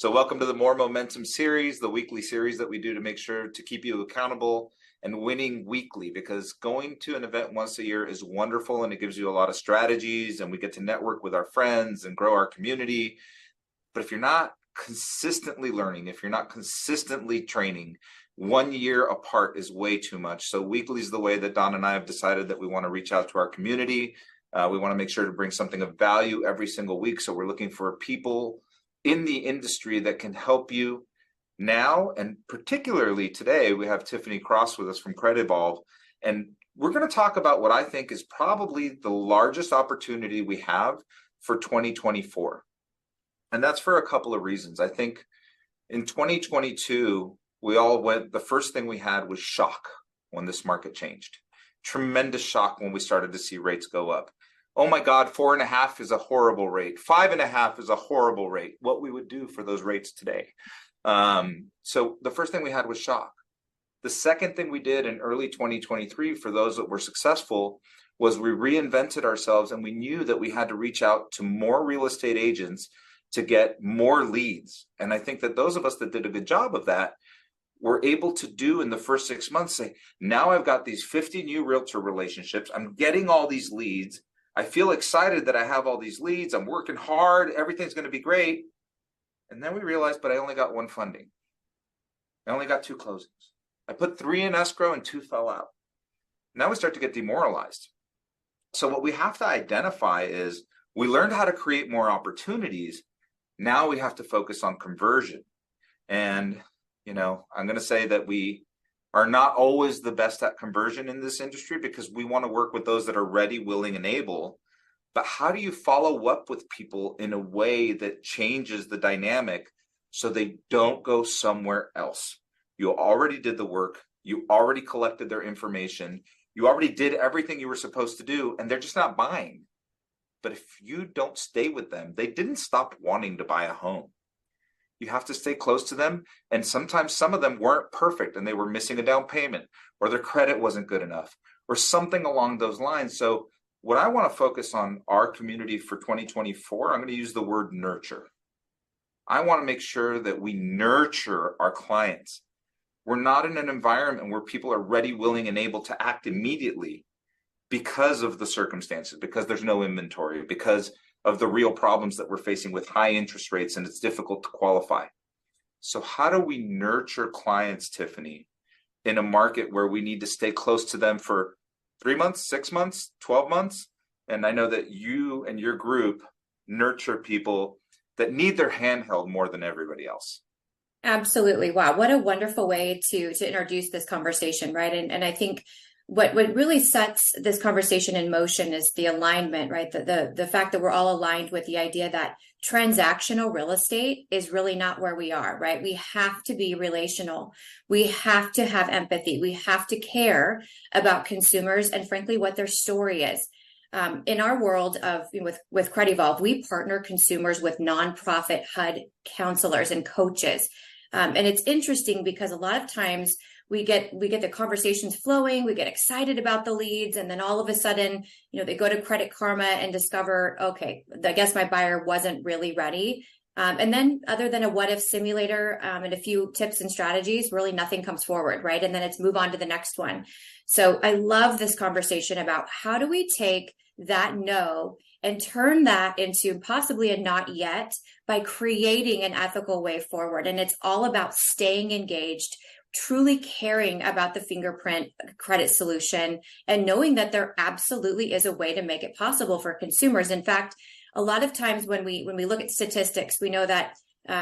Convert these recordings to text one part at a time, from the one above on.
So welcome to the More Momentum series, the weekly series that we do to make sure to keep you accountable and winning weekly, because going to an event once a year is wonderful and it gives you a lot of strategies and we get to network with our friends and grow our community. But if you're not consistently learning, if you're not consistently training, 1 year apart is way too much. So weekly is the way that Don and I have decided that we want to reach out to our community. We want to make sure to bring something of value every single week. So we're looking for people in the industry that can help you now. And particularly today, we have Tiffany Cross with us from Credit Evolve. And we're going to talk about what I think is probably the largest opportunity we have for 2024. And that's for a couple of reasons. I think in 2022, the first thing we had was shock when this market changed. Tremendous shock when we started to see rates go up. Oh my God, 4.5 is a horrible rate. 5.5 is a horrible rate. What we would do for those rates today. So the first thing we had was shock. The second thing we did in early 2023 for those that were successful was we reinvented ourselves, and we knew that we had to reach out to more real estate agents to get more leads. And I think that those of us that did a good job of that were able to do in the first 6 months, say, now I've got these 50 new realtor relationships. I'm getting all these leads. I feel excited that I have all these leads. I'm working hard. Everything's going to be great. And then we realized, but I only got one funding. I only got 2 closings. I put 3 in escrow and 2 fell out. Now we start to get demoralized. So what we have to identify is we learned how to create more opportunities. Now we have to focus on conversion. And, I'm going to say that we are not always the best at conversion in this industry because we want to work with those that are ready, willing, and able. But how do you follow up with people in a way that changes the dynamic so they don't go somewhere else? You already did the work. You already collected their information. You already did everything you were supposed to do, and they're just not buying. But if you don't stay with them, they didn't stop wanting to buy a home. You have to stay close to them. And sometimes some of them weren't perfect and they were missing a down payment, or their credit wasn't good enough, or something along those lines. So what I want to focus on our community for 2024, I'm going to use the word nurture. I want to make sure that we nurture our clients. We're not in an environment where people are ready, willing, and able to act immediately because of the circumstances, because there's no inventory, because of the real problems that we're facing with high interest rates, and it's difficult to qualify. So how do we nurture clients, Tiffany, in a market where we need to stay close to them for 3 months, 6 months, 12 months? And I know that you and your group nurture people that need their hand held more than everybody else. Absolutely. Wow. What a wonderful way to introduce this conversation, right? And I think what really sets this conversation in motion is the alignment, right? The fact that we're all aligned with the idea that transactional real estate is really not where we are, right? We have to be relational. We have to have empathy. We have to care about consumers and frankly, what their story is. In our world of with Credit Evolve, we partner consumers with nonprofit HUD counselors and coaches. And it's interesting because a lot of times we get the conversations flowing, we get excited about the leads, and then all of a sudden, they go to Credit Karma and discover, okay, I guess my buyer wasn't really ready. And then other than a what if simulator and a few tips and strategies, really nothing comes forward, right? And then it's move on to the next one. So I love this conversation about how do we take that no and turn that into possibly a not yet by creating an ethical way forward. And it's all about staying engaged, truly caring about the fingerprint credit solution, and knowing that there absolutely is a way to make it possible for consumers. In fact, a lot of times when we look at statistics, we know that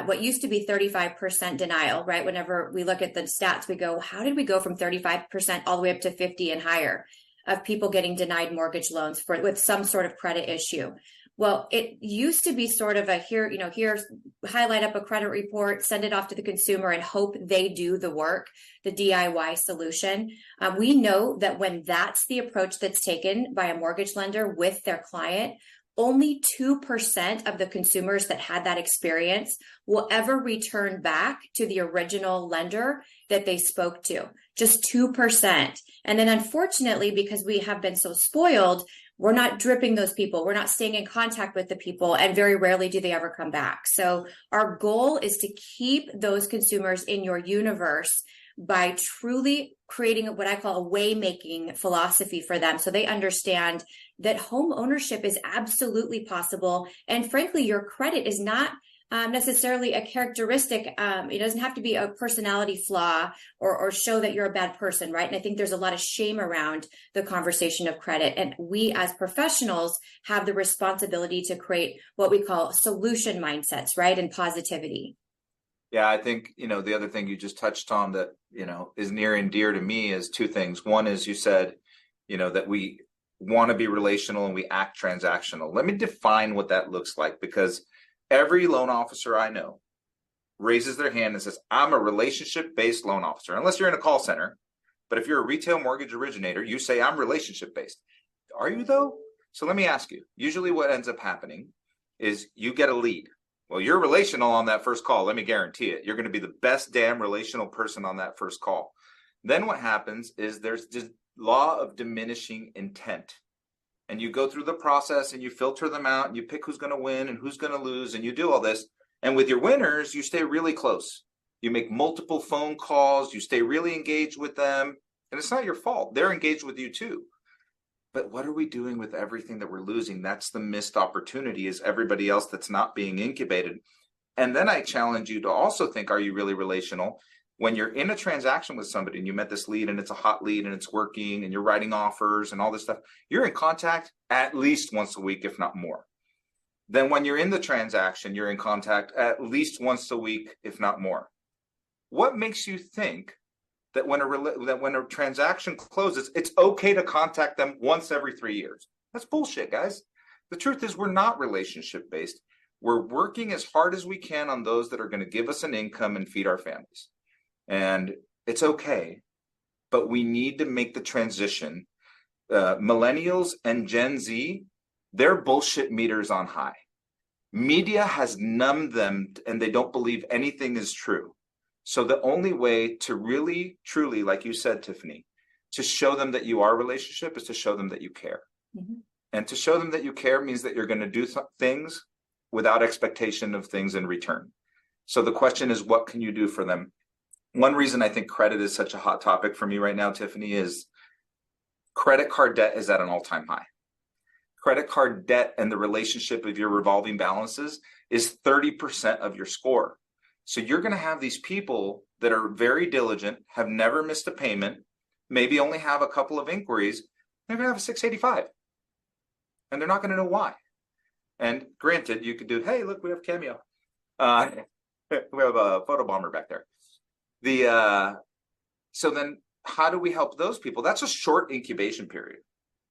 what used to be 35% denial, right? Whenever we look at the stats, we go, how did we go from 35% all the way up to 50 and higher of people getting denied mortgage loans with some sort of credit issue? Well, it used to be sort of a here, highlight up a credit report, send it off to the consumer and hope they do the work, the DIY solution. We know that when that's the approach that's taken by a mortgage lender with their client, only 2% of the consumers that had that experience will ever return back to the original lender that they spoke to, just 2%. And then unfortunately, because we have been so spoiled, we're not dripping those people. We're not staying in contact with the people, and very rarely do they ever come back. So our goal is to keep those consumers in your universe by truly creating what I call a way-making philosophy for them, so they understand that home ownership is absolutely possible. And frankly, your credit is not necessarily a characteristic. It doesn't have to be a personality flaw or show that you're a bad person, right? And I think there's a lot of shame around the conversation of credit. And we as professionals have the responsibility to create what we call solution mindsets, right? And positivity. Yeah, I think, the other thing you just touched on that, is near and dear to me is two things. One is you said, that we want to be relational and we act transactional. Let me define what that looks like, because every loan officer I know raises their hand and says, I'm a relationship-based loan officer, unless you're in a call center. But if you're a retail mortgage originator, you say, I'm relationship-based. Are you though? So let me ask you, usually what ends up happening is you get a lead. Well, you're relational on that first call. Let me guarantee it. You're going to be the best damn relational person on that first call. Then what happens is there's this law of diminishing intent. And you go through the process and you filter them out and you pick who's going to win and who's going to lose, and you do all this. And with your winners, you stay really close. You make multiple phone calls. You stay really engaged with them. And it's not your fault. They're engaged with you too. But what are we doing with everything that we're losing? That's the missed opportunity, is everybody else that's not being incubated. And then I challenge you to also think, are you really relational? When you're in a transaction with somebody and you met this lead and it's a hot lead and it's working and you're writing offers and all this stuff, you're in contact at least once a week, if not more. Then when you're in the transaction, you're in contact at least once a week, if not more. What makes you think that when a transaction closes, it's okay to contact them once every 3 years? That's bullshit, guys. The truth is, we're not relationship based. We're working as hard as we can on those that are going to give us an income and feed our families. And it's okay, but we need to make the transition. Millennials and Gen Z, their bullshit meters on high. Media has numbed them and they don't believe anything is true. So the only way to really, truly, like you said, Tiffany, to show them that you are a relationship is to show them that you care. Mm-hmm. And to show them that you care means that you're going to do things without expectation of things in return. So the question is, what can you do for them? One reason I think credit is such a hot topic for me right now, Tiffany, is credit card debt is at an all-time high. Credit card debt and the relationship of your revolving balances is 30% of your score. So you're going to have these people that are very diligent, have never missed a payment, maybe only have a couple of inquiries, they're going to have a 685. And they're not going to know why. And granted, you could do, hey, look, we have Cameo. We have a photo bomber back there. So then how do we help those people? That's a short incubation period,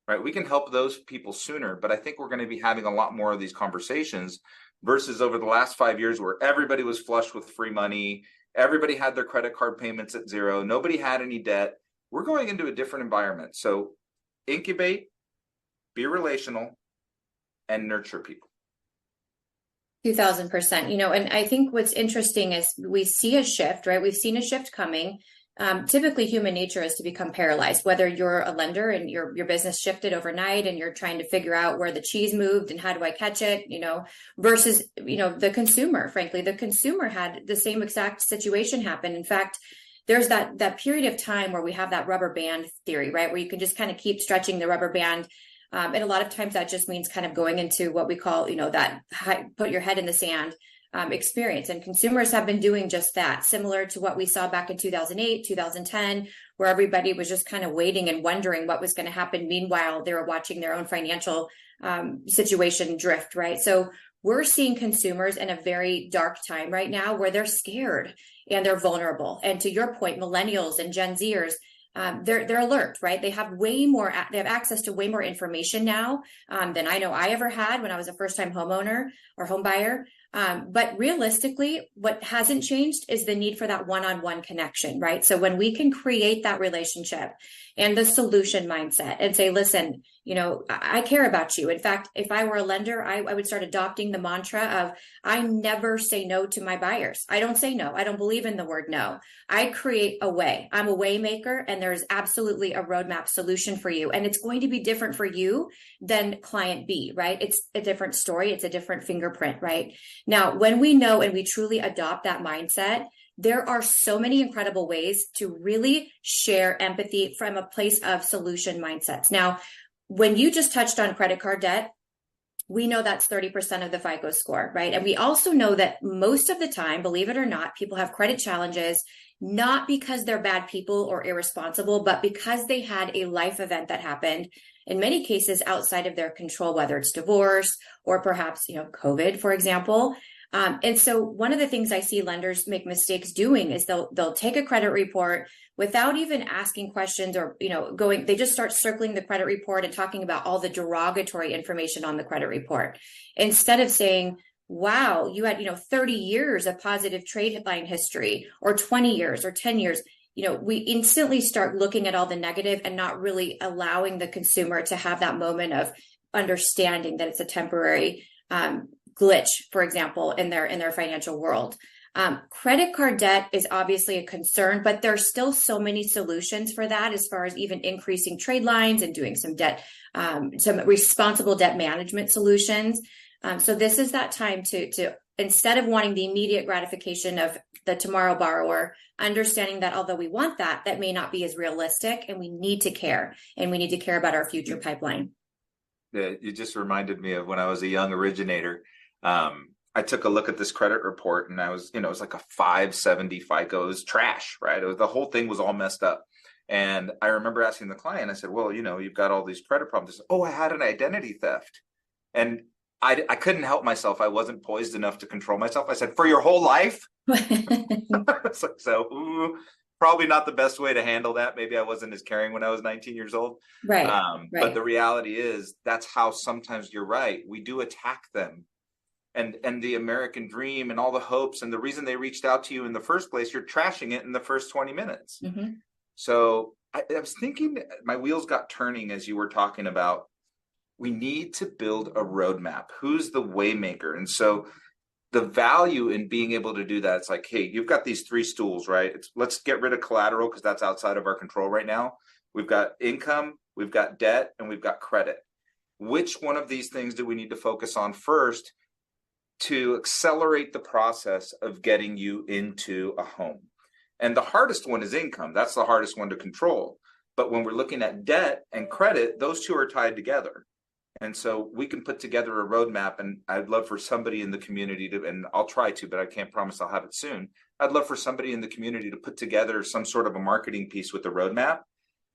right? We can help those people sooner, but I think we're going to be having a lot more of these conversations versus over the last 5 years where everybody was flush with free money. Everybody had their credit card payments at zero. Nobody had any debt. We're going into a different environment. So incubate, be relational, and nurture people. 2000%. And I think what's interesting is we see a shift, right? We've seen a shift coming. Typically human nature is to become paralyzed, whether you're a lender and your business shifted overnight and you're trying to figure out where the cheese moved and how do I catch it, versus, the consumer. Frankly, the consumer had the same exact situation happen. In fact, there's that period of time where we have that rubber band theory, right? Where you can just kind of keep stretching the rubber band. And a lot of times that just means kind of going into what we call, that put your head in the sand experience. And consumers have been doing just that, similar to what we saw back in 2008, 2010, where everybody was just kind of waiting and wondering what was going to happen. Meanwhile, they were watching their own financial situation drift, right? So we're seeing consumers in a very dark time right now where they're scared and they're vulnerable. And to your point, millennials and Gen Zers, they're alert, right? They have access to way more information now than I know I ever had when I was a first-time homeowner or home buyer. But realistically, what hasn't changed is the need for that one-on-one connection, right? So when we can create that relationship and the solution mindset and say, listen, I care about you. In fact, if I were a lender, I would start adopting the mantra of, I never say no to my buyers. I don't say no. I don't believe in the word no. I create a way. I'm a way maker, and there's absolutely a roadmap solution for you. And it's going to be different for you than client B, right? It's a different story. It's a different fingerprint, right? Now, when we know and we truly adopt that mindset, there are so many incredible ways to really share empathy from a place of solution mindsets. Now, when you just touched on credit card debt, we know that's 30% of the FICO score, right? And we also know that most of the time, believe it or not, people have credit challenges, not because they're bad people or irresponsible, but because they had a life event that happened, in many cases outside of their control, whether it's divorce or perhaps, COVID, for example. And so one of the things I see lenders make mistakes doing is they'll take a credit report without even asking questions or, they just start circling the credit report and talking about all the derogatory information on the credit report, instead of saying, wow, you had, 30 years of positive trade line history, or 20 years or 10 years. We instantly start looking at all the negative and not really allowing the consumer to have that moment of understanding that it's a temporary glitch, for example, in their financial world. Credit card debt is obviously a concern, but there's still so many solutions for that, as far as even increasing trade lines and doing some responsible debt management solutions. So this is that time to instead of wanting the immediate gratification of the tomorrow borrower, understanding that although we want that may not be as realistic, and we need to care, and we need to care about our future pipeline. Yeah, you just reminded me of when I was a young originator. I took a look at this credit report, and I was, it was like a 570 FICO. It was trash, right? The whole thing was all messed up. And I remember asking the client, I said, well, you've got all these credit problems. Said, oh, I had an identity theft. And I couldn't help myself. I wasn't poised enough to control myself. I said, for your whole life? Probably not the best way to handle that. Maybe I wasn't as caring when I was 19 years old. Right. But the reality is that's how sometimes you're right. We do attack them. And the American dream and all the hopes and the reason they reached out to you in the first place, you're trashing it in the first 20 minutes. Mm-hmm. So I was thinking, my wheels got turning as you were talking about, we need to build a roadmap. Who's the waymaker? And so the value in being able to do that, it's like, hey, you've got these three stools, right? Let's get rid of collateral because that's outside of our control right now. We've got income, we've got debt, and we've got credit. Which one of these things do we need to focus on first to accelerate the process of getting you into a home? And the hardest one is income. That's the hardest one to control. But when we're looking at debt and credit, those two are tied together. And so we can put together a roadmap, and I'd love for somebody in the community to, and I'll try to, but I can't promise I'll have it soon. I'd love for somebody in the community to put together some sort of a marketing piece with the roadmap.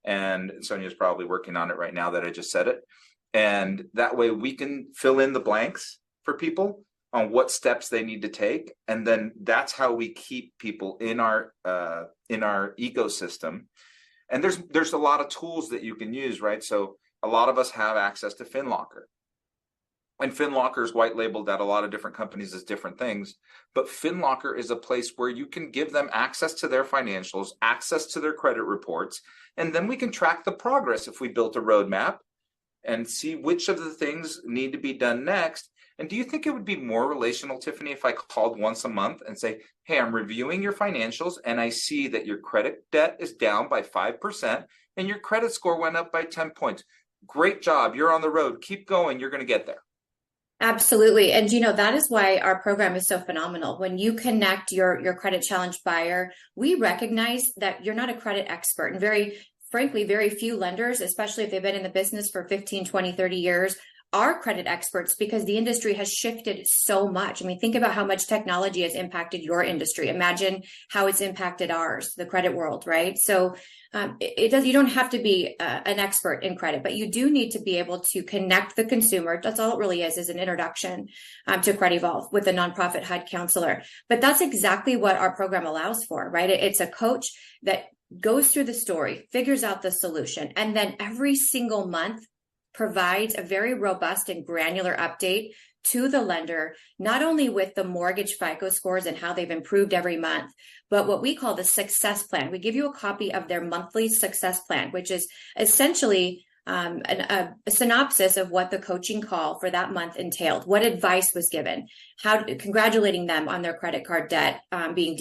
And Sonia's probably working on it right now that I just said it. And that way we can fill in the blanks for people on what steps they need to take. And then that's how we keep people in our ecosystem. And there's a lot of tools that you can use, right? So a lot of us have access to FinLocker. And FinLocker is white labeled at a lot of different companies as different things. But FinLocker is a place where you can give them access to their financials, access to their credit reports, and then we can track the progress if we built a roadmap and see which of the things need to be done next. And do you think it would be more relational, Tiffany, if I called once a month and say, hey, I'm reviewing your financials and I see that your credit debt is down by 5% and your credit score went up by 10 points. Great job. You're on the road. Keep going. You're going to get there. Absolutely. And, that is why our program is so phenomenal. When you connect your credit challenged buyer, we recognize that you're not a credit expert. And very frankly, very few lenders, especially if they've been in the business for 15, 20, 30 years, are credit experts, because the industry has shifted so much. I mean, think about how much technology has impacted your industry. Imagine how it's impacted ours, the credit world, right? So you don't have to be an expert in credit, but you do need to be able to connect the consumer. That's all it really is an introduction to Credit Evolve with a nonprofit HUD counselor. But that's exactly what our program allows for, right? It's a coach that goes through the story, figures out the solution, and then every single month provides a very robust and granular update to the lender, not only with the mortgage FICO scores and how they've improved every month, but what we call the success plan. We give you a copy of their monthly success plan, which is essentially a synopsis of what the coaching call for that month entailed, what advice was given, congratulating them on their credit card debt being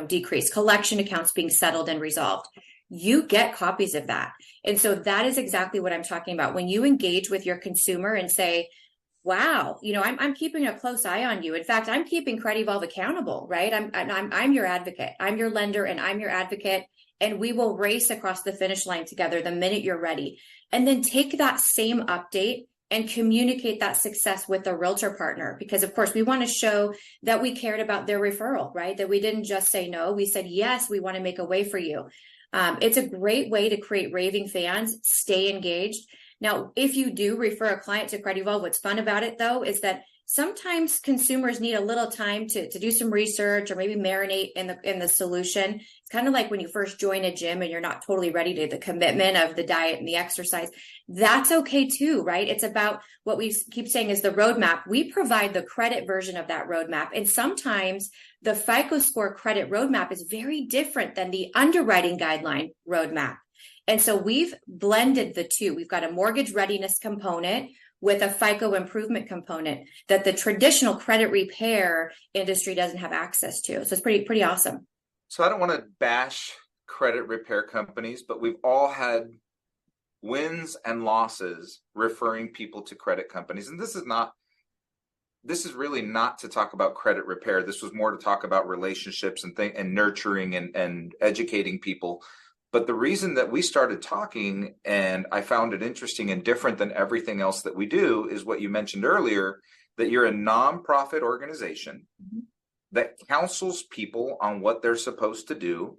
decreased, collection accounts being settled and resolved. You get copies of that. And so that is exactly what I'm talking about. When you engage with your consumer and say, wow, I'm keeping a close eye on you. In fact, I'm keeping CredEvolve accountable, right? I'm your advocate. I'm your lender and I'm your advocate. And we will race across the finish line together the minute you're ready. And then take that same update and communicate that success with the realtor partner. Because of course we want to show that we cared about their referral, right? That we didn't just say no, we said, yes, we want to make a way for you. It's a great way to create raving fans, stay engaged. Now, if you do refer a client to CredEvolve, what's fun about it though, is that sometimes consumers need a little time to do some research or maybe marinate in the solution. It's kind of like when you first join a gym and you're not totally ready to the commitment of the diet and the exercise. That's okay too, right? It's about what we keep saying is the roadmap. We provide the credit version of that roadmap. And sometimes the FICO score credit roadmap is very different than the underwriting guideline roadmap. And so we've blended the two. We've got a mortgage readiness component with a FICO improvement component that the traditional credit repair industry doesn't have access to. So it's pretty awesome. So I don't want to bash credit repair companies, but we've all had wins and losses referring people to credit companies. And this is really not to talk about credit repair. This was more to talk about relationships and nurturing and educating people. But the reason that we started talking, and I found it interesting and different than everything else that we do, is what you mentioned earlier, that you're a nonprofit organization that counsels people on what they're supposed to do.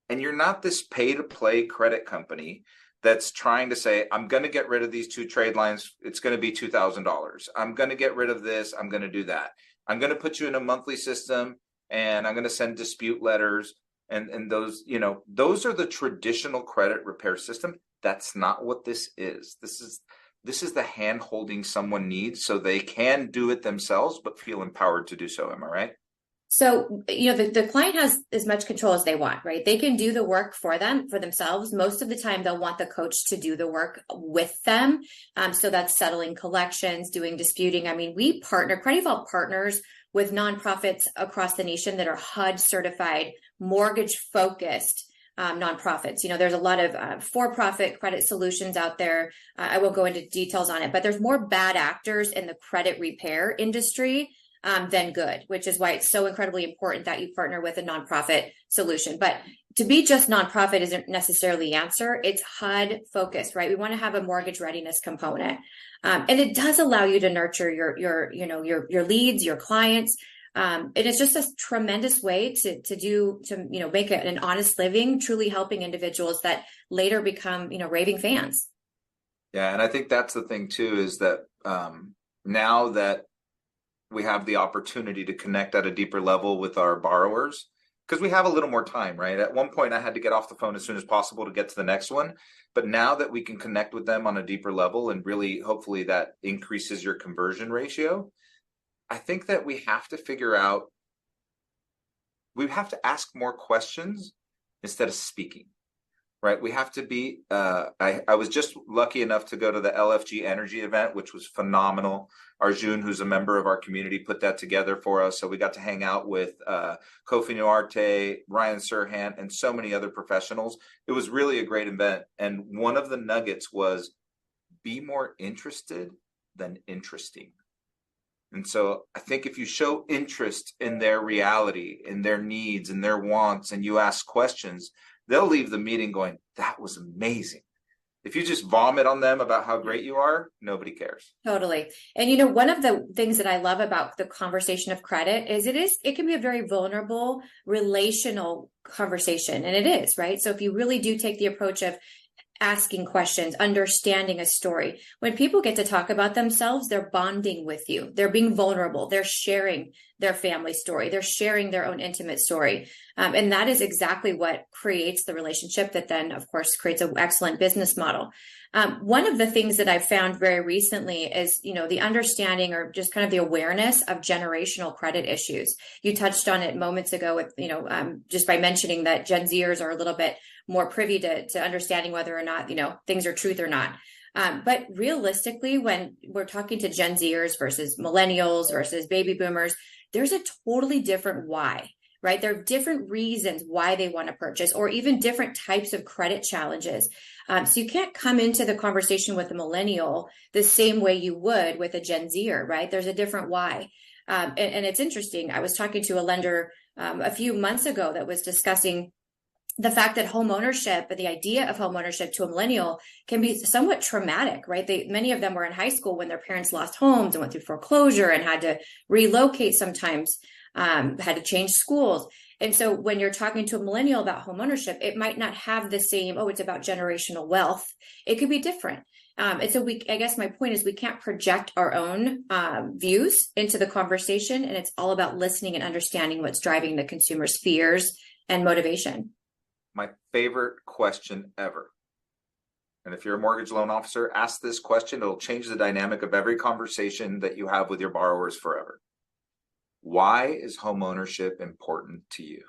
And you're not this pay-to-play credit company that's trying to say, I'm going to get rid of these two trade lines. It's going to be $2,000. I'm going to get rid of this. I'm going to do that. I'm going to put you in a monthly system, and I'm going to send dispute letters. And those, those are the traditional credit repair system. That's not what this is. This is the hand holding someone needs so they can do it themselves, but feel empowered to do so. Am I right? So, the client has as much control as they want, right? They can do the work for themselves. Most of the time, they'll want the coach to do the work with them. So that's settling collections, doing disputing. I mean, CredEvolve partners with nonprofits across the nation that are HUD certified, mortgage focused nonprofits. There's a lot of for-profit credit solutions out there. I won't go into details on it, but there's more bad actors in the credit repair industry than good, which is why it's so incredibly important that you partner with a nonprofit solution. But to be just nonprofit isn't necessarily the answer. It's HUD focused, right? We want to have a mortgage readiness component. And it does allow you to nurture your leads, your clients. And it's just a tremendous way to make an honest living, truly helping individuals that later become, raving fans. Yeah. And I think that's the thing too, is that now that we have the opportunity to connect at a deeper level with our borrowers, because we have a little more time, right? At one point I had to get off the phone as soon as possible to get to the next one. But now that we can connect with them on a deeper level, and really, hopefully that increases your conversion ratio, I think that we have to ask more questions instead of speaking, right? We have to be, I was just lucky enough to go to the LFG Energy event, which was phenomenal. Arjun, who's a member of our community, put that together for us. So we got to hang out with Kofi Nuarte, Ryan Serhant, and so many other professionals. It was really a great event. And one of the nuggets was be more interested than interesting. And so I think if you show interest in their reality, in their needs, and their wants, and you ask questions, they'll leave the meeting going, that was amazing. If you just vomit on them about how great you are, nobody cares. Totally. And one of the things that I love about the conversation of credit is it can be a very vulnerable relational conversation. And it is, right? So if you really do take the approach of asking questions, understanding a story, when people get to talk about themselves, they're bonding with you. They're being vulnerable. They're sharing their family story. They're sharing their own intimate story. And that is exactly what creates the relationship that then, of course, creates an excellent business model. One of the things that I've found very recently is, the understanding or just kind of the awareness of generational credit issues. You touched on it moments ago with, just by mentioning that Gen Zers are a little bit more privy to understanding whether or not, things are truth or not. But realistically, when we're talking to Gen Zers versus millennials versus baby boomers, there's a totally different why, right? There are different reasons why they want to purchase, or even different types of credit challenges. So you can't come into the conversation with a millennial the same way you would with a Gen Zer, right? There's a different why. And it's interesting. I was talking to a lender a few months ago that was discussing the fact that home ownership and the idea of home ownership to a millennial can be somewhat traumatic, right? Many of them were in high school when their parents lost homes and went through foreclosure and had to relocate sometimes, had to change schools. And so when you're talking to a millennial about home ownership, it might not have the same, oh, it's about generational wealth. It could be different. And so I guess my point is we can't project our own views into the conversation. And it's all about listening and understanding what's driving the consumer's fears and motivation. My favorite question ever. And if you're a mortgage loan officer, ask this question. It'll change the dynamic of every conversation that you have with your borrowers forever. Why is home ownership important to you?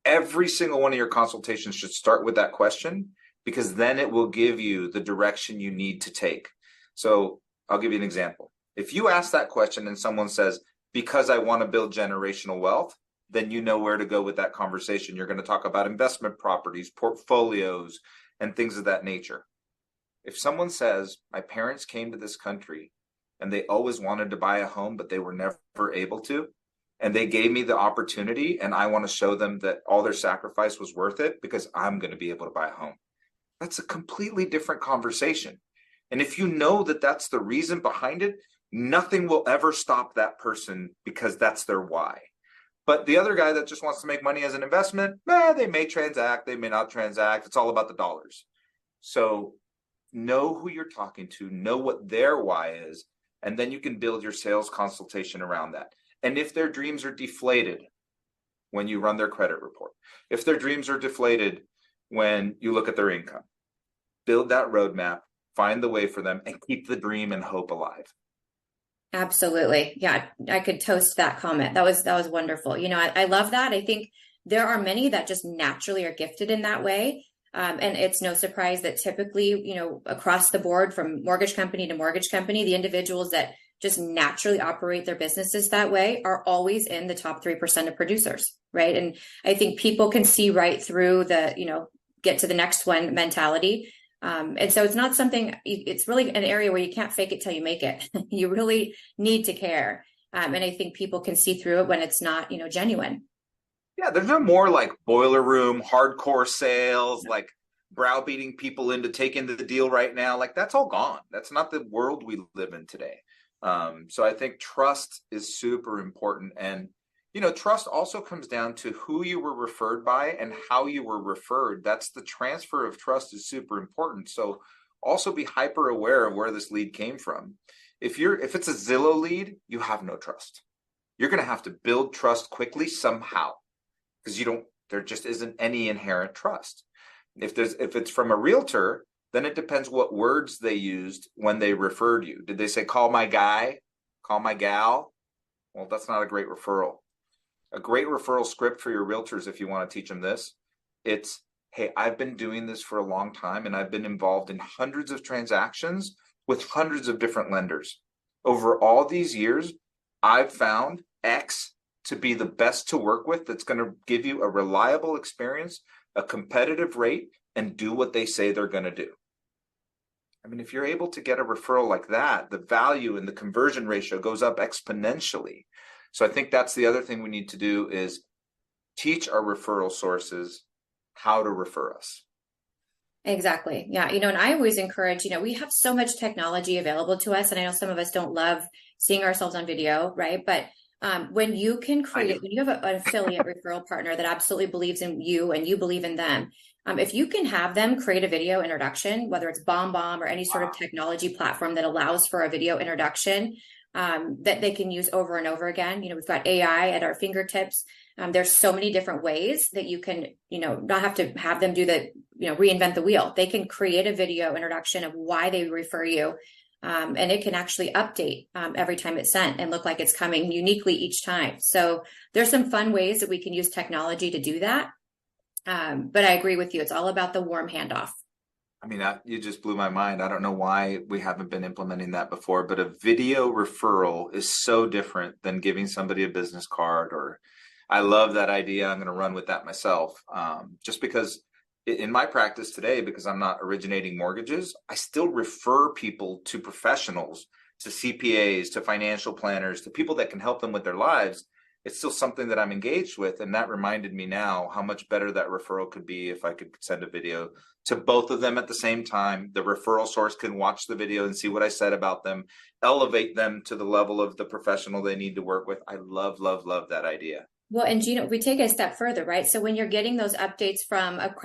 Every single one of your consultations should start with that question, because then it will give you the direction you need to take. So I'll give you an example. If you ask that question and someone says, because I want to build generational wealth, then you know where to go with that conversation. You're going to talk about investment properties, portfolios, and things of that nature. If someone says, my parents came to this country and they always wanted to buy a home, but they were never able to, and they gave me the opportunity, and I want to show them that all their sacrifice was worth it because I'm going to be able to buy a home. That's a completely different conversation. And if you know that that's the reason behind it, nothing will ever stop that person, because that's their why. But the other guy that just wants to make money as an investment, they may transact, they may not transact. It's all about the dollars. So know who you're talking to, know what their why is, and then you can build your sales consultation around that. And if their dreams are deflated when you run their credit report, if their dreams are deflated when you look at their income, build that roadmap, find the way for them, and keep the dream and hope alive. Absolutely. Yeah, I could toast that comment. That was wonderful. You know, I love that. I think there are many that just naturally are gifted in that way. And it's no surprise that typically, you know, across the board from mortgage company to mortgage company, the individuals that just naturally operate their businesses that way are always in the top 3% of producers, right? And I think people can see right through the, you know, get to the next one mentality. And so it's not something, it's really an area where you can't fake it till you make it. You really need to care. And I think people can see through it when it's not, you know, genuine. Yeah, there's no more like boiler room, hardcore sales, like browbeating people into taking the deal right now. Like that's all gone. That's not the world we live in today. So I think trust is super important. And, you know, trust also comes down to who you were referred by and how you were referred. That's the transfer of trust is super important. So also be hyper aware of where this lead came from. If it's a Zillow lead, you have no trust. You're going to have to build trust quickly somehow, because there just isn't any inherent trust. If it's from a realtor, then it depends what words they used when they referred you. Did they say, call my guy, call my gal? Well, that's not a great referral. A great referral script for your realtors, if you want to teach them this, it's, hey, I've been doing this for a long time and I've been involved in hundreds of transactions with hundreds of different lenders. Over all these years, I've found X to be the best to work with, that's going to give you a reliable experience, a competitive rate, and do what they say they're going to do. I mean, if you're able to get a referral like that, the value and the conversion ratio goes up exponentially. So I think that's the other thing we need to do is teach our referral sources how to refer us. Exactly. Yeah. You know, and I always encourage, you know, we have so much technology available to us. And I know some of us don't love seeing ourselves on video, right? But when you can create, when you have an affiliate referral partner that absolutely believes in you and you believe in them, if you can have them create a video introduction, whether it's BombBomb or any sort of technology platform that allows for a video introduction that they can use over and over again. You know, we've got AI at our fingertips. There's so many different ways that you can, you know, not have to have them do the, you know, reinvent the wheel. They can create a video introduction of why they refer you. And it can actually update every time it's sent and look like it's coming uniquely each time. So there's some fun ways that we can use technology to do that. But I agree with you. It's all about the warm handoff. I mean, you just blew my mind. I don't know why we haven't been implementing that before, but a video referral is so different than giving somebody a business card. Or, I love that idea. I'm going to run with that myself. Just because in my practice today, because I'm not originating mortgages, I still refer people to professionals, to CPAs, to financial planners, to people that can help them with their lives. It's still something that I'm engaged with. And that reminded me now how much better that referral could be if I could send a video to both of them at the same time. The referral source can watch the video and see what I said about them, elevate them to the level of the professional they need to work with. I love, love, love that idea. Well, and Gina, if we take it a step further, right? So when you're getting those updates from a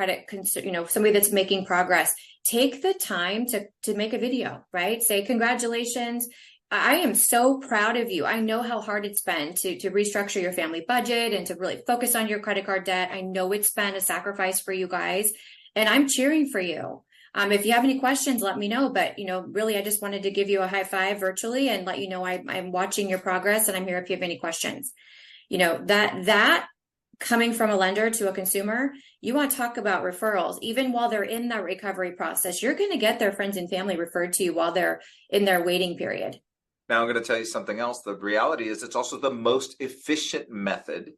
somebody that's making progress, take the time to make a video, right? Say, congratulations. I am so proud of you. I know how hard it's been to restructure your family budget and to really focus on your credit card debt. I know it's been a sacrifice for you guys, and I'm cheering for you. If you have any questions, let me know. But, really, I just wanted to give you a high five virtually and let you know I'm watching your progress, and I'm here if you have any questions. That coming from a lender to a consumer, you want to talk about referrals. Even while they're in that recovery process, you're going to get their friends and family referred to you while they're in their waiting period. Now I'm going to tell you something else. The reality is it's also the most efficient method.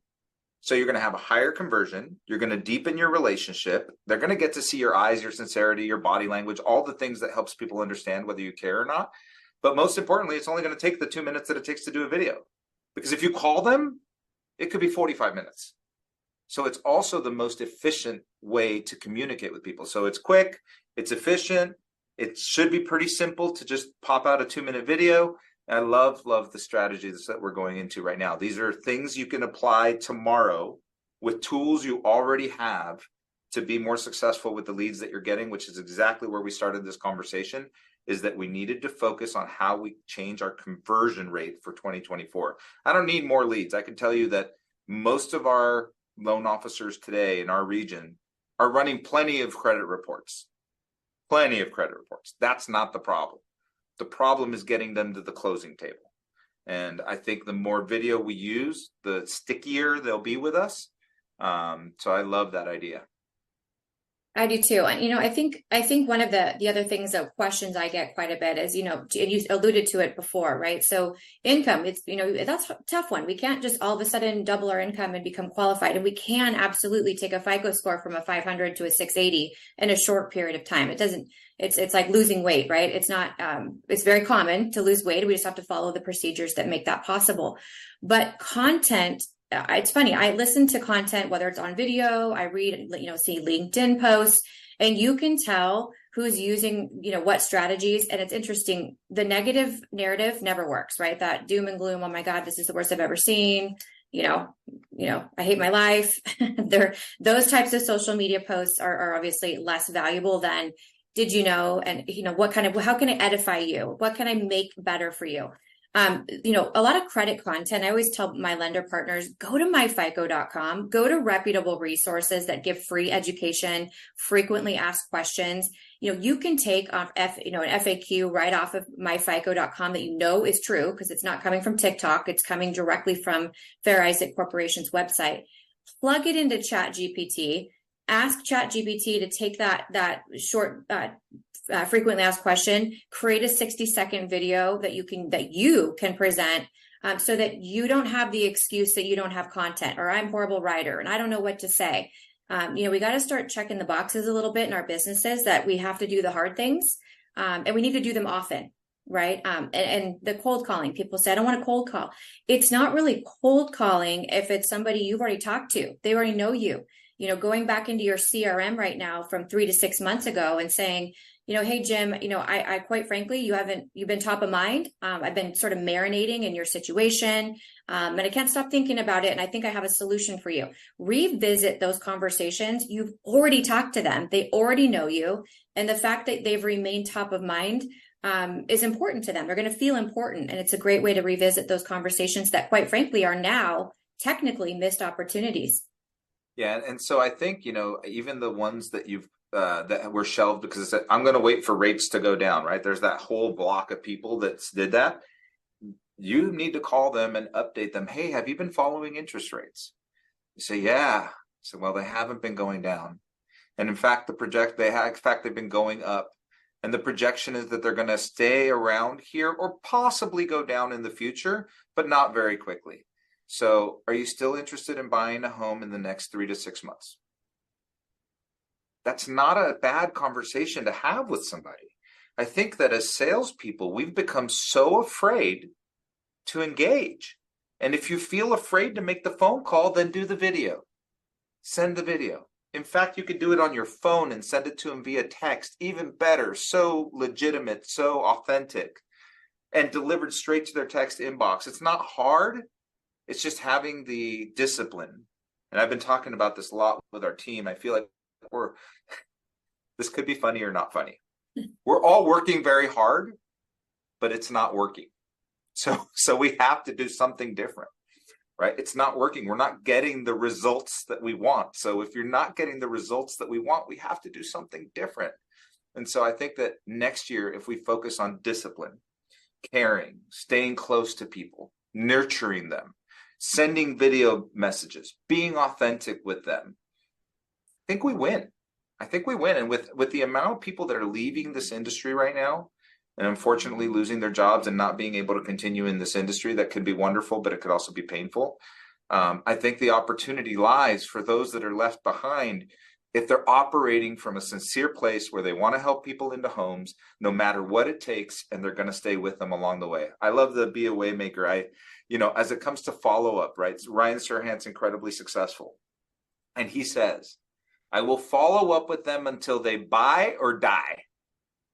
So you're going to have a higher conversion. You're going to deepen your relationship. They're going to get to see your eyes, your sincerity, your body language, all the things that helps people understand whether you care or not. But most importantly, it's only going to take the 2 minutes that it takes to do a video. Because if you call them, it could be 45 minutes. So it's also the most efficient way to communicate with people. So it's quick, it's efficient. It should be pretty simple to just pop out a 2-minute video. I love the strategies that we're going into right now. These are things you can apply tomorrow with tools you already have to be more successful with the leads that you're getting, which is exactly where we started this conversation, is that we needed to focus on how we change our conversion rate for 2024. I don't need more leads. I can tell you that most of our loan officers today in our region are running plenty of credit reports. Plenty of credit reports. That's not the problem. The problem is getting them to the closing table. And I think the more video we use, the stickier they'll be with us. So I love that idea. I do too. And, I think one of the other things that questions I get quite a bit is, and you alluded to it before, right? So income, it's, that's a tough one. We can't just all of a sudden double our income and become qualified. And we can absolutely take a FICO score from a 500 to a 680 in a short period of time. It's like losing weight, right? It's not, it's very common to lose weight. We just have to follow the procedures that make that possible. But content, it's funny. I listen to content, whether it's on video, I read, see LinkedIn posts, and you can tell who's using, what strategies. And it's interesting. The negative narrative never works, right? That doom and gloom. Oh my God, this is the worst I've ever seen. I hate my life. Those types of social media posts are obviously less valuable than, did you know? And, how can I edify you? What can I make better for you? A lot of credit content. I always tell my lender partners, go to myfico.com, go to reputable resources that give free education, frequently asked questions. You can take off an FAQ right off of myfico.com that is true because it's not coming from TikTok. It's coming directly from Fair Isaac Corporation's website. Plug it into ChatGPT. Ask ChatGPT to take that short frequently asked question, create a 60-second video that you can present, so that you don't have the excuse that you don't have content, or I'm a horrible writer and I don't know what to say. We got to start checking the boxes a little bit in our businesses, that we have to do the hard things, and we need to do them often. Right. And the cold calling, people say, I don't want to cold call. It's not really cold calling if it's somebody you've already talked to. They already know you. Going back into your CRM right now from 3 to 6 months ago and saying, hey, Jim, I quite frankly, you've been top of mind. I've been sort of marinating in your situation, and I can't stop thinking about it. And I think I have a solution for you. Revisit those conversations. You've already talked to them. They already know you. And the fact that they've remained top of mind is important to them. They're going to feel important. And it's a great way to revisit those conversations that, quite frankly, are now technically missed opportunities. Yeah. And so I think, even the ones that that were shelved because I'm going to wait for rates to go down, right? There's that whole block of people that did that. You need to call them and update them. Hey, have you been following interest rates? You say, yeah. So, well, they haven't been going down. And in fact, they've been going up. And the projection is that they're going to stay around here or possibly go down in the future, but not very quickly. So are you still interested in buying a home in the next 3 to 6 months? That's not a bad conversation to have with somebody. I think that as salespeople, we've become so afraid to engage. And if you feel afraid to make the phone call, then do the video. Send the video. In fact, you could do it on your phone and send it to them via text. Even better, so legitimate, so authentic, and delivered straight to their text inbox. It's not hard. It's just having the discipline. And I've been talking about this a lot with our team. I feel like this could be funny or not funny. We're all working very hard, but it's not working. So we have to do something different. Right? It's not working. We're not getting the results that we want. So if you're not getting the results that we want, we have to do something different. And so I think that next year, if we focus on discipline, caring, staying close to people, nurturing them, sending video messages, being authentic with them, I think we win. I think we win. And with the amount of people that are leaving this industry right now, and unfortunately losing their jobs and not being able to continue in this industry, that could be wonderful, but it could also be painful. I think the opportunity lies for those that are left behind if they're operating from a sincere place where they want to help people into homes, no matter what it takes, and they're going to stay with them along the way. I love the be a waymaker. As it comes to follow-up, right? Ryan Serhant's incredibly successful. And he says, I will follow up with them until they buy or die.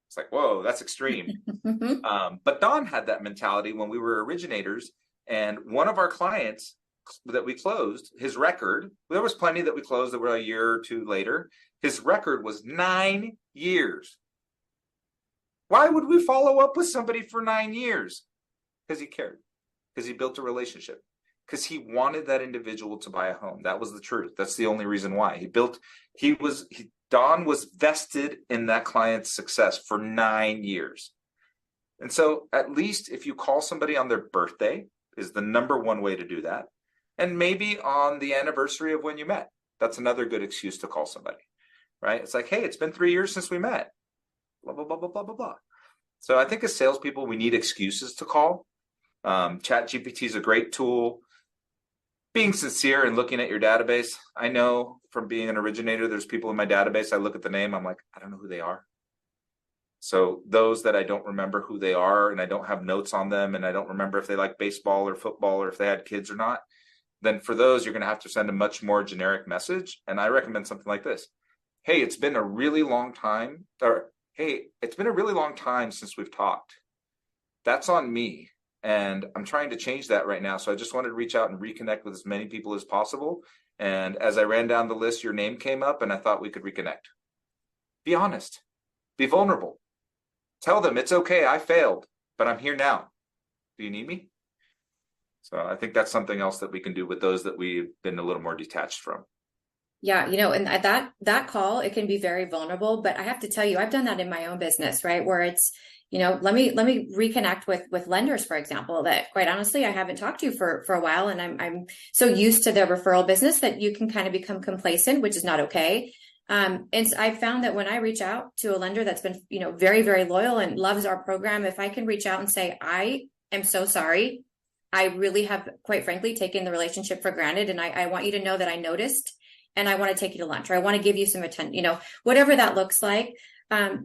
It's like, whoa, that's extreme. But Don had that mentality when we were originators. And one of our clients that we closed, his record, there was plenty that we closed that were a year or two later. His record was 9 years. Why would we follow up with somebody for 9 years? Because he cared, because he built a relationship, because he wanted that individual to buy a home. That was the truth. That's the only reason why. Don was vested in that client's success for 9 years. And so at least if you call somebody on their birthday is the number one way to do that. And maybe on the anniversary of when you met. That's another good excuse to call somebody, right? It's like, hey, it's been 3 years since we met. Blah, blah, blah, blah, blah, blah, blah. So I think as salespeople, we need excuses to call. ChatGPT is a great tool. Being sincere and looking at your database. I know from being an originator, there's people in my database. I look at the name. I'm like, I don't know who they are. So those that I don't remember who they are and I don't have notes on them and I don't remember if they like baseball or football or if they had kids or not, then for those, you're going to have to send a much more generic message. And I recommend something like this. Hey, it's been a really long time. Or, hey, it's been a really long time since we've talked. That's on me. And I'm trying to change that right now. So I just wanted to reach out and reconnect with as many people as possible. And as I ran down the list, your name came up and I thought we could reconnect. Be honest. Be vulnerable. Tell them it's okay. I failed, but I'm here now. Do you need me? So I think that's something else that we can do with those that we've been a little more detached from. Yeah, and that call, it can be very vulnerable, but I have to tell you, I've done that in my own business, right? Where it's, let me reconnect with lenders, for example, that quite honestly, I haven't talked to for a while. And I'm so used to the referral business that you can kind of become complacent, which is not okay. And I've found that when I reach out to a lender that's been, very, very loyal and loves our program, if I can reach out and say, I am so sorry. I really have, quite frankly, taken the relationship for granted. And I want you to know that I noticed and I want to take you to lunch, or I want to give you some attention, whatever that looks like.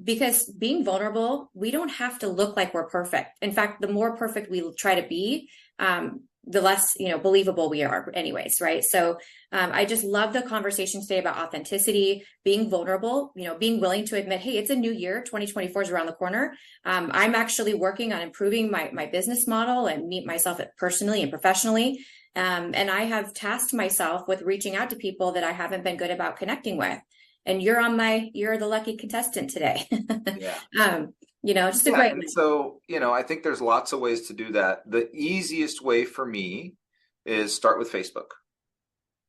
Because being vulnerable, we don't have to look like we're perfect. In fact, the more perfect we try to be, the less, believable we are anyways, right? So I just love the conversation today about authenticity, being vulnerable, being willing to admit, hey, it's a new year, 2024 is around the corner. I'm actually working on improving my business model and meet myself personally and professionally. And I have tasked myself with reaching out to people that I haven't been good about connecting with. And you're the lucky contestant today. Yeah. Just a great one. So, I think there's lots of ways to do that. The easiest way for me is start with Facebook,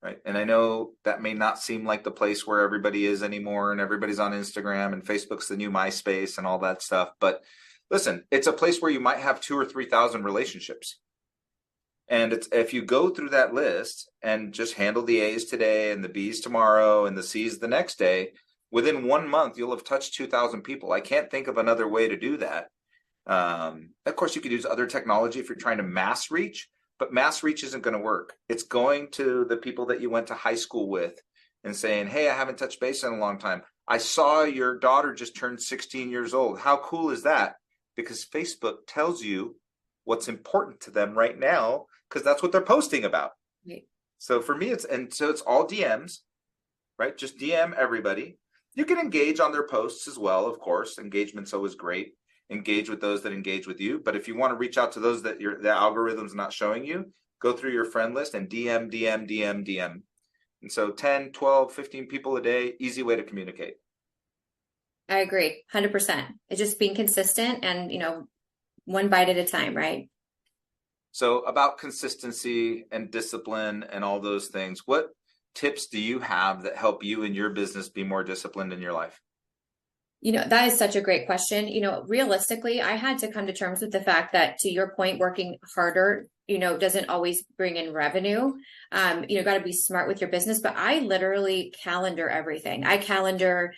right? And I know that may not seem like the place where everybody is anymore and everybody's on Instagram and Facebook's the new MySpace and all that stuff. But listen, it's a place where you might have 2,000 or 3,000 relationships. And if you go through that list and just handle the A's today and the B's tomorrow and the C's the next day, Within 1 month, you'll have touched 2,000 people. I can't think of another way to do that. Of course, you could use other technology if you're trying to mass reach, but mass reach isn't going to work. It's going to the people that you went to high school with and saying, hey, I haven't touched base in a long time. I saw your daughter just turned 16 years old. How cool is that? Because Facebook tells you what's important to them right now, because that's what they're posting about. Right. So for me, it's all DMs, right? Just DM everybody. You can engage on their posts as well, of course. Engagement's always great. Engage with those that engage with you. But if you want to reach out to those that the algorithm's not showing you, go through your friend list and DM, DM, DM, DM. And so 10, 12, 15 people a day, easy way to communicate. I agree, 100%. It's just being consistent and, one bite at a time, right? So about consistency and discipline and all those things, what tips do you have that help you in your business be more disciplined in your life? That is such a great question. Realistically, I had to come to terms with the fact that, to your point, working harder, doesn't always bring in revenue. Got to be smart with your business, but I literally calendar everything. I calendar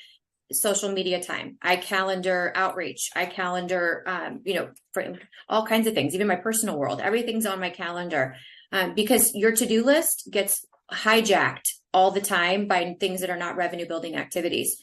social media time. I calendar outreach. I calendar, for all kinds of things, even my personal world, everything's on my calendar, because your to-do list gets hijacked all the time by things that are not revenue building activities.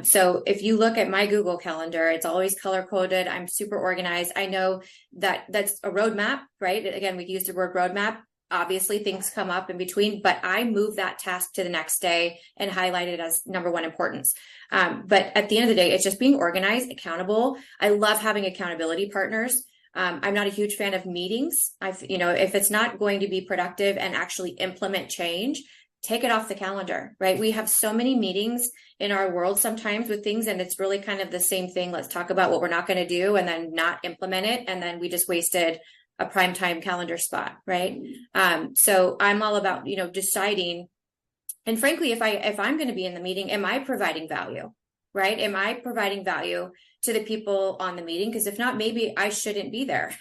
So if you look at my Google Calendar, it's always color coded. I'm super organized. I know that that's a roadmap, right? Again, we use the word roadmap. Obviously, things come up in between, but I move that task to the next day and highlight it as number one importance. But at the end of the day, it's just being organized, accountable. I love having accountability partners. I'm not a huge fan of meetings. If it's not going to be productive and actually implement change, take it off the calendar, right? We have so many meetings in our world sometimes with things, and it's really kind of the same thing. Let's talk about what we're not going to do and then not implement it. And then we just wasted a prime time calendar spot, right? So I'm all about, deciding. And frankly, if I'm going to be in the meeting, am I providing value, right? Am I providing value to the people on the meeting? Because if not, maybe I shouldn't be there,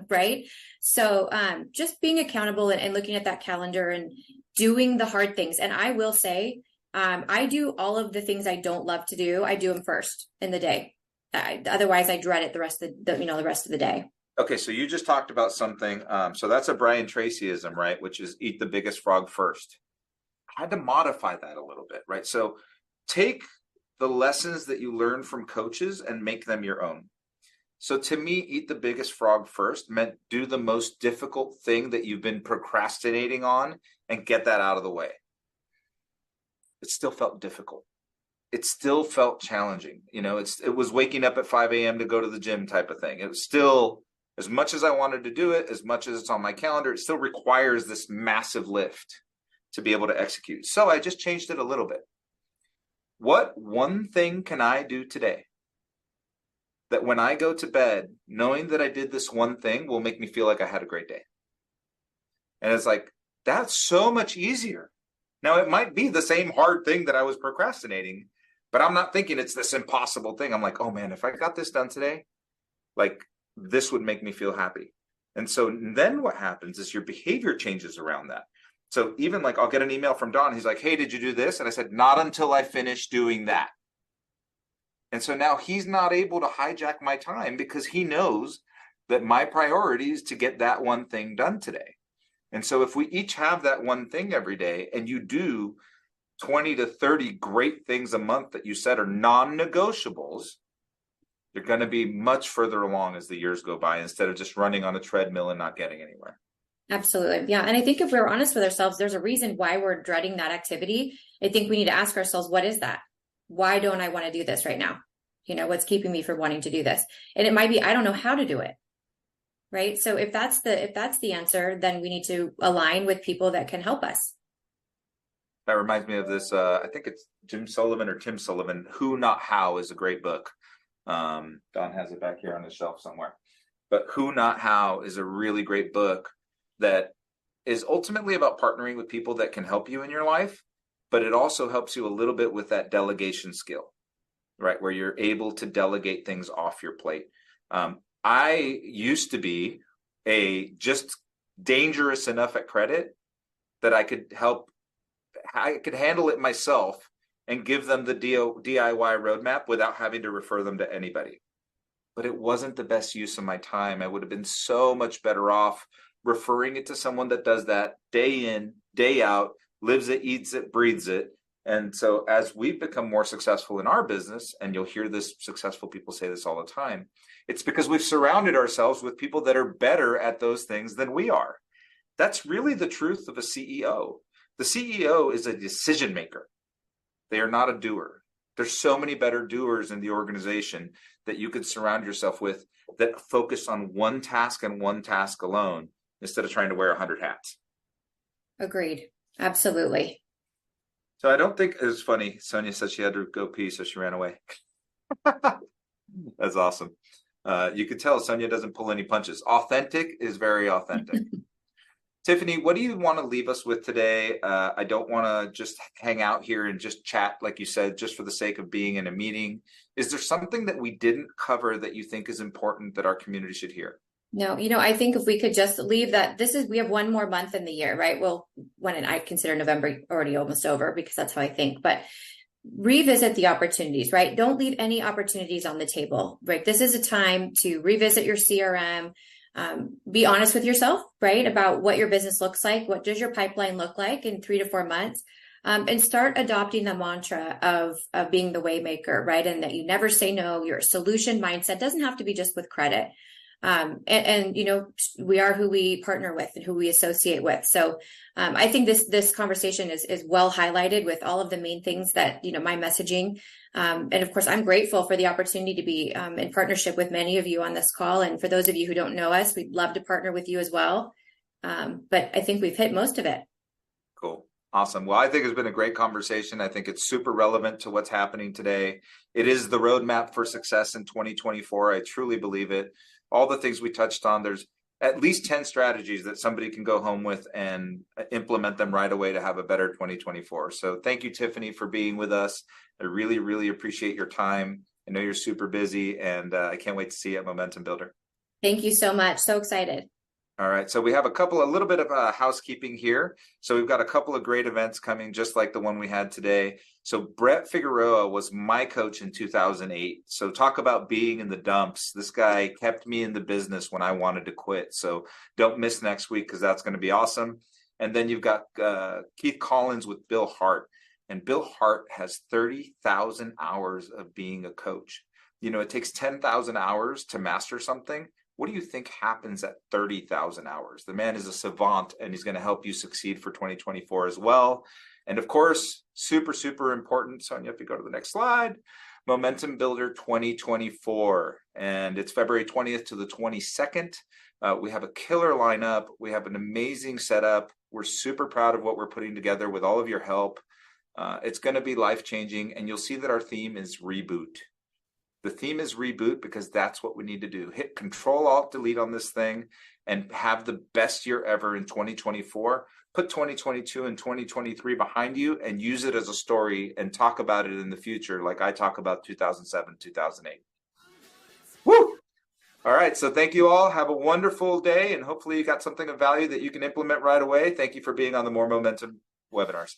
right? So just being accountable and looking at that calendar and doing the hard things. And I will say, I do all of the things I don't love to do. I do them first in the day. Otherwise, I dread it the rest of the rest of the day. Okay, so you just talked about something. So that's a Brian Tracyism, right? Which is eat the biggest frog first. I had to modify that a little bit, right? So take the lessons that you learn from coaches and make them your own. So to me, eat the biggest frog first meant do the most difficult thing that you've been procrastinating on and get that out of the way. It still felt difficult. It still felt challenging. It was waking up at 5 a.m. to go to the gym type of thing. It was still, as much as I wanted to do it, as much as it's on my calendar, it still requires this massive lift to be able to execute. So I just changed it a little bit. What one thing can I do today that when I go to bed, knowing that I did this one thing will make me feel like I had a great day? And it's like, that's so much easier. Now, it might be the same hard thing that I was procrastinating, but I'm not thinking it's this impossible thing. I'm like, oh man, if I got this done today, like this would make me feel happy. And so then what happens is your behavior changes around that. So even like I'll get an email from Don. He's like, hey, did you do this? And I said, not until I finish doing that. And so now he's not able to hijack my time because he knows that my priority is to get that one thing done today. And so if we each have that one thing every day and you do 20 to 30 great things a month that you said are non-negotiables, you're going to be much further along as the years go by instead of just running on a treadmill and not getting anywhere. Absolutely. Yeah. And I think if we're honest with ourselves, there's a reason why we're dreading that activity. I think we need to ask ourselves, what is that? Why don't I want to do this right now? What's keeping me from wanting to do this? And it might be, I don't know how to do it. Right. So if that's the answer, then we need to align with people that can help us. That reminds me of this. I think it's Jim Sullivan or Tim Sullivan. Who Not How is a great book. Don has it back here on his shelf somewhere. But Who Not How is a really great book that is ultimately about partnering with people that can help you in your life, but it also helps you a little bit with that delegation skill, right? Where you're able to delegate things off your plate. I used to be just dangerous enough at credit that I could handle it myself and give them the DIY roadmap without having to refer them to anybody. But it wasn't the best use of my time. I would have been so much better off referring it to someone that does that day in, day out, lives it, eats it, breathes it. And so as we've become more successful in our business, and you'll hear this, successful people say this all the time, it's because we've surrounded ourselves with people that are better at those things than we are. That's really the truth of a CEO. The CEO is a decision maker. They are not a doer. There's so many better doers in the organization that you could surround yourself with that focus on one task and one task alone instead of trying to wear 100 hats. Agreed. Absolutely. So I don't think it was funny. Sonia said she had to go pee, so she ran away. That's awesome. You could tell Sonia doesn't pull any punches. Authentic is very authentic. Tiffany, what do you want to leave us with today? I don't want to just hang out here and just chat, like you said, just for the sake of being in a meeting. Is there something that we didn't cover that you think is important that our community should hear? No, I think if we could just leave that, we have one more month in the year, right? Well, when I consider November already almost over because that's how I think, but revisit the opportunities, right? Don't leave any opportunities on the table, right? This is a time to revisit your CRM, be honest with yourself, right? About what your business looks like. What does your pipeline look like in 3 to 4 months? And start adopting the mantra of being the way maker, right? And that you never say no. Your solution mindset doesn't have to be just with credit. We are who we partner with and who we associate with. So I think this conversation is well highlighted with all of the main things that, my messaging. And of course, I'm grateful for the opportunity to be in partnership with many of you on this call. And for those of you who don't know us, we'd love to partner with you as well. But I think we've hit most of it. Cool. Awesome. Well, I think it's been a great conversation. I think it's super relevant to what's happening today. It is the roadmap for success in 2024. I truly believe it. All the things we touched on, there's at least 10 strategies that somebody can go home with and implement them right away to have a better 2024. So thank you, Tiffany, for being with us. I really, really appreciate your time. I know you're super busy, and I can't wait to see you at Momentum Builder. Thank you so much. So excited. All right. So we have a little bit of housekeeping here. So we've got a couple of great events coming, just like the one we had today. So Brett Figueroa was my coach in 2008. So talk about being in the dumps. This guy kept me in the business when I wanted to quit. So don't miss next week because that's going to be awesome. And then you've got Keith Collins with Bill Hart. And Bill Hart has 30,000 hours of being a coach. It takes 10,000 hours to master something. What do you think happens at 30,000 hours? The man is a savant, and he's going to help you succeed for 2024 as well. And of course, super, super important. Sonia, if you go to the next slide, Momentum Builder 2024. And it's February 20th to the 22nd. We have a killer lineup. We have an amazing setup. We're super proud of what we're putting together with all of your help. It's going to be life-changing, and you'll see that our theme is reboot. The theme is reboot because that's what we need to do. Hit Control-Alt-Delete on this thing and have the best year ever in 2024. Put 2022 and 2023 behind you and use it as a story and talk about it in the future like I talk about 2007, 2008. Woo! All right, so thank you all. Have a wonderful day, and hopefully you got something of value that you can implement right away. Thank you for being on the More Momentum webinars.